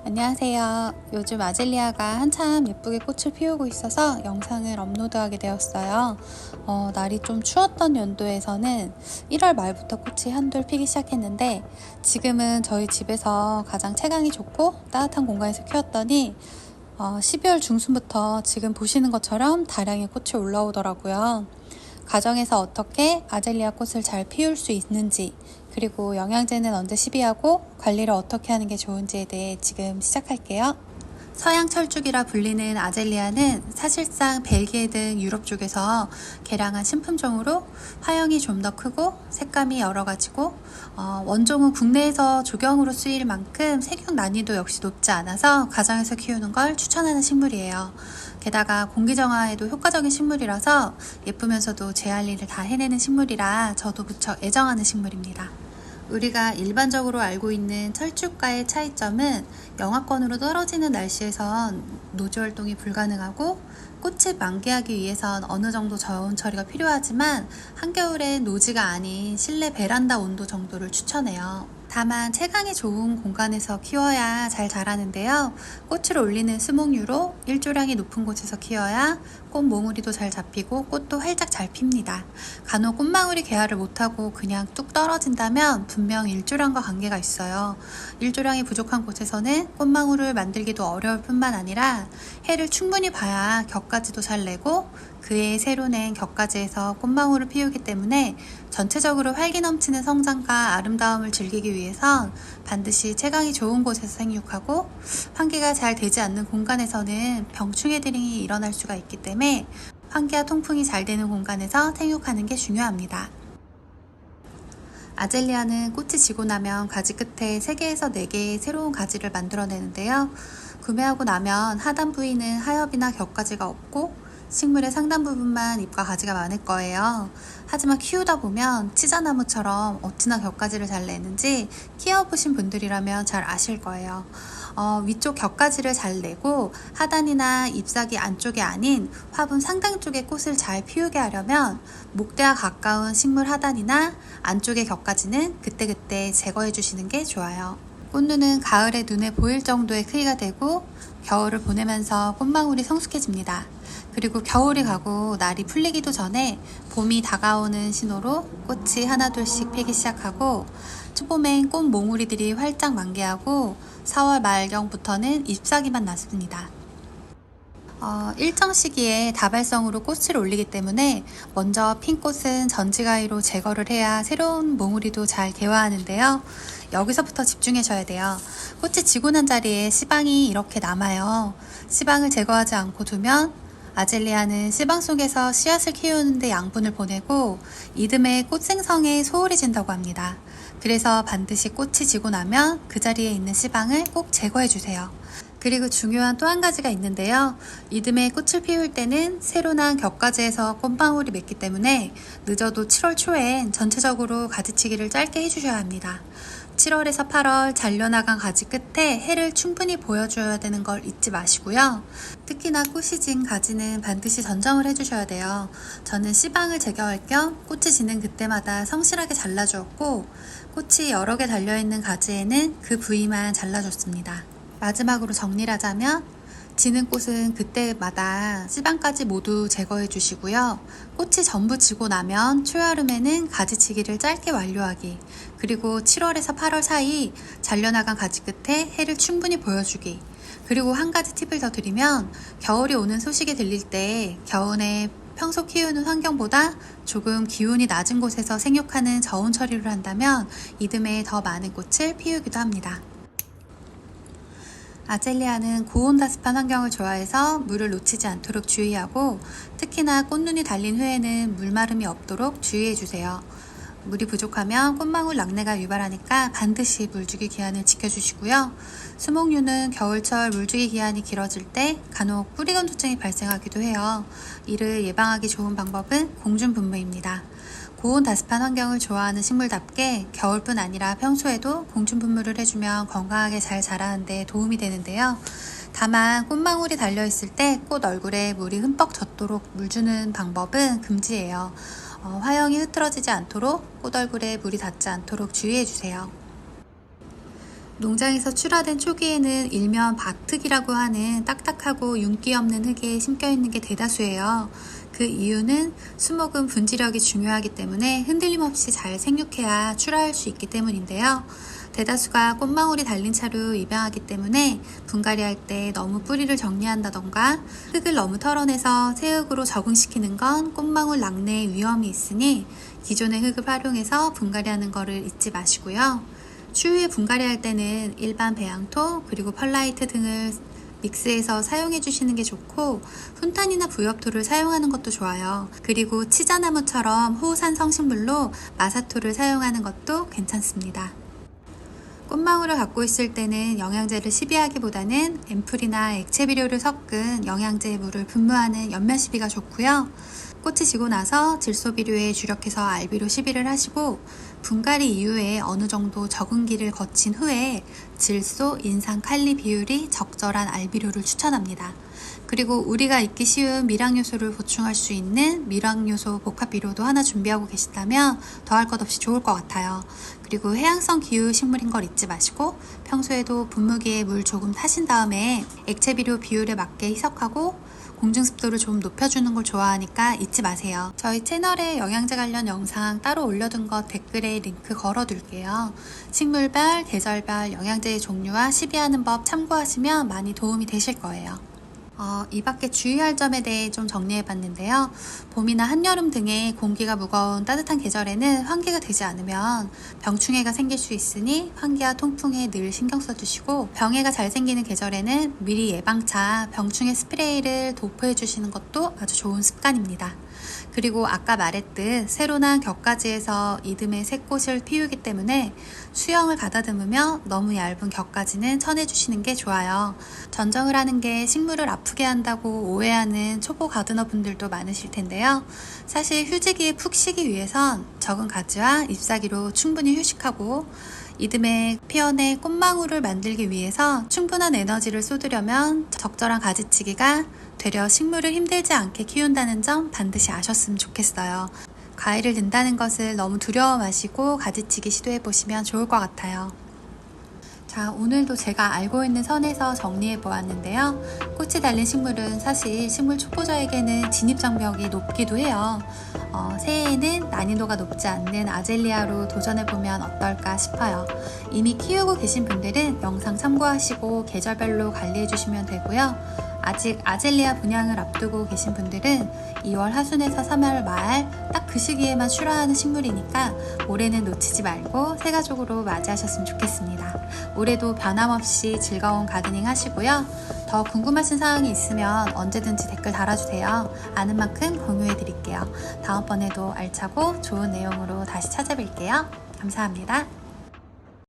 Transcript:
안녕하세요. 요즘 아젤리아가 한참 예쁘게 꽃을 피우고 있어서 영상을 업로드하게 되었어요. 날이 좀 추웠던 연도에서는 1월 말부터 꽃이 한둘 피기 시작했는데 지금은 저희 집에서 가장 채광이 좋고 따뜻한 공간에서 키웠더니 12월 중순부터 지금 보시는 것처럼 다량의 꽃이 올라오더라고요. 가정에서 어떻게 아젤리아 꽃을 잘 피울 수 있는지, 그리고 영양제는 언제 시비하고 관리를 어떻게 하는 게 좋은지에 대해 지금 시작할게요. 서양 철쭉이라 불리는 아젤리아는 사실상 벨기에 등 유럽 쪽에서 개량한 신품종으로 화형이 좀 더 크고 색감이 여러 가지고 원종은 국내에서 조경으로 쓰일 만큼 생육 난이도 역시 높지 않아서 가정에서 키우는 걸 추천하는 식물이에요. 게다가 공기정화에도 효과적인 식물이라서 예쁘면서도 제 할 일을 다 해내는 식물이라 저도 무척 애정하는 식물입니다. 우리가 일반적으로 알고 있는 철쭉과의 차이점은 영하권으로 떨어지는 날씨에선 노지 활동이 불가능하고 꽃을 만개하기 위해선 어느 정도 저온 처리가 필요하지만 한겨울엔 노지가 아닌 실내 베란다 온도 정도를 추천해요. 다만 채광이 좋은 공간에서 키워야 잘 자라는데요. 꽃을 올리는 수목류로 일조량이 높은 곳에서 키워야 꽃 몽우리도 잘 잡히고 꽃도 활짝 잘 핍니다. 간혹 꽃망울이 개화를 못하고 그냥 뚝 떨어진다면 분명 일조량과 관계가 있어요. 일조량이 부족한 곳에서는 꽃망울을 만들기도 어려울 뿐만 아니라 해를 충분히 봐야 격가지도 잘 내고 그해 새로 낸 격가지에서 꽃망울을 피우기 때문에 전체적으로 활기 넘치는 성장과 아름다움을 즐기기 위해선 반드시 채광이 좋은 곳에서 생육하고 환기가 잘 되지 않는 공간에서는 병충해들이 일어날 수가 있기 때문에 환기와 통풍이 잘 되는 공간에서 생육하는 게 중요합니다. 아젤리아는 꽃이 지고 나면 가지 끝에 3개에서 4개의 새로운 가지를 만들어내는데요. 구매하고 나면 하단 부위는 하엽이나 겹가지가 없고 식물의 상단 부분만 잎과 가지가 많을 거예요. 하지만 키우다 보면 치자나무처럼 어찌나 겹가지를 잘 내는지 키워보신 분들이라면 잘 아실 거예요. 위쪽 겹가지를 잘 내고 하단이나 잎사귀 안쪽이 아닌 화분 상단 쪽에 꽃을 잘 피우게 하려면 목대와 가까운 식물 하단이나 안쪽의 겹가지는 그때그때 제거해 주시는 게 좋아요. 꽃눈은 가을에 눈에 보일 정도의 크기가 되고 겨울을 보내면서 꽃망울이 성숙해집니다. 그리고 겨울이 가고 날이 풀리기도 전에 봄이 다가오는 신호로 꽃이 하나둘씩 피기 시작하고 초봄엔 꽃 몽우리들이 활짝 만개하고 4월 말경부터는 잎사귀만 났습니다. 일정 시기에 다발성으로 꽃을 올리기 때문에 먼저 핀 꽃은 전지가위로 제거를 해야 새로운 몽우리도 잘 개화하는데요. 여기서부터 집중하셔야 돼요. 꽃이 지고 난 자리에 씨방이 이렇게 남아요. 씨방을 제거하지 않고 두면 아젤리아는 씨방 속에서 씨앗을 키우는데 양분을 보내고 이듬해 꽃 생성에 소홀히 진다고 합니다. 그래서 반드시 꽃이 지고 나면 그 자리에 있는 씨방을 꼭 제거해 주세요. 그리고 중요한 또 한 가지가 있는데요. 이듬해 꽃을 피울 때는 새로 난 겹가지에서 꽃방울이 맺기 때문에 늦어도 7월 초엔 전체적으로 가지치기를 짧게 해주셔야 합니다. 7월에서 8월 잘려나간 가지 끝에 해를 충분히 보여줘야 되는 걸 잊지 마시고요. 특히나 꽃이 진 가지는 반드시 전정을 해주셔야 돼요. 저는 씨방을 제거할 겸 꽃이 지는 그때마다 성실하게 잘라주었고 꽃이 여러 개 달려있는 가지에는 그 부위만 잘라줬습니다. 마지막으로 정리를 하자면 지는 꽃은 그때마다 씨방까지 모두 제거해 주시고요. 꽃이 전부 지고 나면 초여름에는 가지치기를 짧게 완료하기, 그리고 7월에서 8월 사이 잘려나간 가지 끝에 해를 충분히 보여주기, 그리고 한 가지 팁을 더 드리면 겨울이 오는 소식이 들릴 때 겨울에 평소 키우는 환경보다 조금 기온이 낮은 곳에서 생육하는 저온 처리를 한다면 이듬해 더 많은 꽃을 피우기도 합니다. 아젤리아는 고온다습한 환경을 좋아해서 물을 놓치지 않도록 주의하고 특히나 꽃눈이 달린 후에는 물마름이 없도록 주의해주세요. 물이 부족하면 꽃망울 낙내가 유발하니까 반드시 물주기 기한을 지켜주시고요. 수목류는 겨울철 물주기 기한이 길어질 때 간혹 뿌리건조증이 발생하기도 해요. 이를 예방하기 좋은 방법은 공중분무입니다. 고온다습한 환경을 좋아하는 식물답게 겨울뿐 아니라 평소에도 공중분무를 해주면 건강하게 잘 자라는 데 도움이 되는데요. 다만 꽃망울이 달려있을 때 꽃 얼굴에 물이 흠뻑 젖도록 물 주는 방법은 금지예요. 화형이 흐트러지지 않도록 꽃 얼굴에 물이 닿지 않도록 주의해주세요. 농장에서 출하된 초기에는 일면 밭흙이라고 하는 딱딱하고 윤기 없는 흙에 심겨 있는 게 대다수예요. 그 이유는 수목은 분지력이 중요하기 때문에 흔들림 없이 잘 생육해야 출하할 수 있기 때문인데요. 대다수가 꽃망울이 달린 차로 입양하기 때문에 분갈이 할 때 너무 뿌리를 정리한다던가 흙을 너무 털어내서 새 흙으로 적응시키는 건 꽃망울 낙내 위험이 있으니 기존의 흙을 활용해서 분갈이하는 거를 잊지 마시고요. 추후에 분갈이 할 때는 일반 배양토 그리고 펄라이트 등을 믹스해서 사용해 주시는 게 좋고 훈탄이나 부엽토를 사용하는 것도 좋아요. 그리고 치자나무처럼 호우산 성식물로 마사토를 사용하는 것도 괜찮습니다. 꽃망울을 갖고 있을 때는 영양제를 시비하기보다는 앰플이나 액체 비료를 섞은 영양제 물을 분무하는 연면 시비가 좋고요. 꽃이 지고 나서 질소 비료에 주력해서 알비로 시비를 하시고 분갈이 이후에 어느 정도 적응기를 거친 후에 질소, 인산, 칼리 비율이 적절한 알비료를 추천합니다. 그리고 우리가 잊기 쉬운 미량요소를 보충할 수 있는 미량요소 복합비료도 하나 준비하고 계시다면 더할 것 없이 좋을 것 같아요. 그리고 해양성 기후 식물인 걸 잊지 마시고 평소에도 분무기에 물 조금 타신 다음에 액체 비료 비율에 맞게 희석하고 공중습도를 좀 높여주는 걸 좋아하니까 잊지 마세요. 저희 채널에 영양제 관련 영상 따로 올려둔 거 댓글에 링크 걸어둘게요. 식물별, 계절별 영양제의 종류와 시비하는 법 참고하시면 많이 도움이 되실 거예요. 이 밖에 주의할 점에 대해 좀 정리해봤는데요. 봄이나 한여름 등의 공기가 무거운 따뜻한 계절에는 환기가 되지 않으면 병충해가 생길 수 있으니 환기와 통풍에 늘 신경 써주시고 병해가 잘 생기는 계절에는 미리 예방차 병충해 스프레이를 도포해 주시는 것도 아주 좋은 습관입니다. 그리고 아까 말했듯 새로 난 격가지에서 이듬해 새 꽃을 피우기 때문에 수영을 가다듬으며 너무 얇은 격가지는 쳐내주시는 게 좋아요. 전정을 하는 게 식물을 아프게 한다고 오해하는 초보 가드너 분들도 많으실 텐데요. 사실 휴지기에 푹 쉬기 위해선 적은 가지와 잎사귀로 충분히 휴식하고 이듬해 피어낼 꽃망울을 만들기 위해서 충분한 에너지를 쏟으려면 적절한 가지치기가 되려 식물을 힘들지 않게 키운다는 점 반드시 아셨으면 좋겠어요. 과일을 든다는 것을 너무 두려워 마시고 가지치기 시도해 보시면 좋을 것 같아요. 자, 오늘도 제가 알고 있는 선에서 정리해 보았는데요. 꽃이 달린 식물은 사실 식물 초보자에게는 진입장벽이 높기도 해요. 새해에는 난이도가 높지 않는 아젤리아로 도전해보면 어떨까 싶어요. 이미 키우고 계신 분들은 영상 참고하시고 계절별로 관리해주시면 되고요. 아직 아젤리아 분양을 앞두고 계신 분들은 2월 하순에서 3월 말 딱 그 시기에만 출하하는 식물이니까 올해는 놓치지 말고 새가족으로 맞이하셨으면 좋겠습니다. 올해도 변함없이 즐거운 가드닝 하시고요. 더 궁금하신 사항이 있으면 언제든지 댓글 달아주세요. 아는 만큼 공유해 드릴게요. 다음번에도 알차고 좋은 내용으로 다시 찾아뵐게요. 감사합니다.